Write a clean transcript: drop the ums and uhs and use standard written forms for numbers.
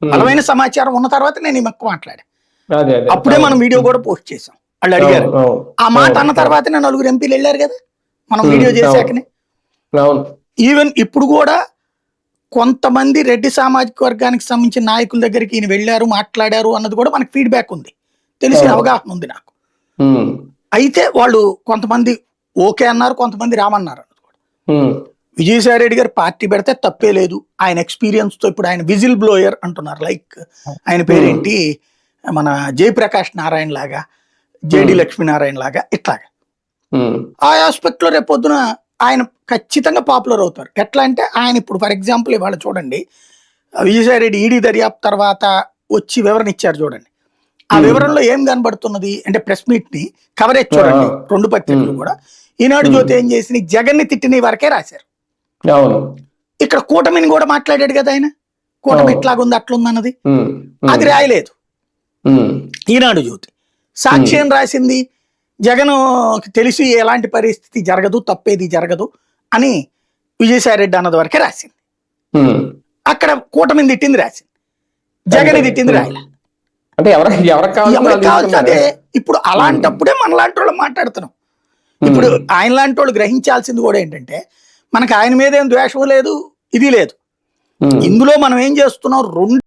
బలమైన సమాచారం ఉన్న తర్వాత నేను ఈ మక్కువ మాట్లాడా. అదే అదే అప్పుడే మనం వీడియో కూడా పోస్ట్ చేసాం. వాళ్ళు అడిగారు. ఆ మాట అన్న అవును తర్వాతనే నలుగురు ఎంపీలు వెళ్ళారు కదా మనం వీడియో చేశాకనే. అవును ఈవెన్ ఇప్పుడు కూడా కొంతమంది రెడ్డి సామాజిక వర్గానికి సంబంధించిన నాయకుల దగ్గరికి ఈయన వెళ్ళారు, మాట్లాడారు అన్నది కూడా మనకి ఫీడ్బ్యాక్ ఉంది, తెలిసిన అవగాహన ఉంది నాకు. అయితే వాళ్ళు కొంతమంది ఓకే అన్నారు, కొంతమంది రామన్నారు. విజయసాయి రెడ్డి గారు పార్టీ పెడితే తప్పే లేదు, ఆయన ఎక్స్పీరియన్స్ తో. ఇప్పుడు ఆయన విజిల్ బ్లోయర్ అంటున్నారు, లైక్ ఆయన పేరేంటి, మన జయప్రకాష్ నారాయణ లాగా, జేడి లక్ష్మీనారాయణ లాగా, ఇట్లాగా ఆ ఆస్పెక్ట్ లో రేపొద్దున ఆయన ఖచ్చితంగా పాపులర్ అవుతారు. ఎట్లా అంటే ఆయన ఇప్పుడు ఫర్ ఎగ్జాంపుల్ ఇవాళ చూడండి, విజయసాయి రెడ్డి ఈడీ దర్యాప్తు తర్వాత వచ్చి వివరణ ఇచ్చారు చూడండి. ఆ వివరణలో ఏం కనబడుతున్నది అంటే ప్రెస్ మీట్ ని కవరేజ్ చూడండి, రెండు పత్రికలు కూడా. ఈనాడు జ్యోతి ఏం చేసి జగన్ ని తిట్టిన వరకే రాశారు. ఇక్కడ కూటమిని కూడా మాట్లాడాడు కదా ఆయన, కూటమి ఇట్లాగుంది అట్లుంది అన్నది అది రాయలేదు ఈనాడు జ్యోతి. సాక్షి ఏం రాసింది, జగన్ తెలిసి ఎలాంటి పరిస్థితి జరగదు, తప్పేది జరగదు అని విజయసాయి రెడ్డి అన్నది వరకే రాసింది. అక్కడ కూటమిని తిట్టింది రాసింది, జగన్ తిట్టింది రాయలే. అంటే ఎవరికి కావచ్చు అదే. ఇప్పుడు అలాంటప్పుడే మనలాంటి వాళ్ళు మాట్లాడుతున్నాం. ఇప్పుడు ఆయన లాంటి వాళ్ళు గ్రహించాల్సింది కూడా ఏంటంటే, మనకు ఆయన మీద ఏం ద్వేషం లేదు, ఇది లేదు. ఇందులో మనం ఏం చేస్తున్నాం, రెండు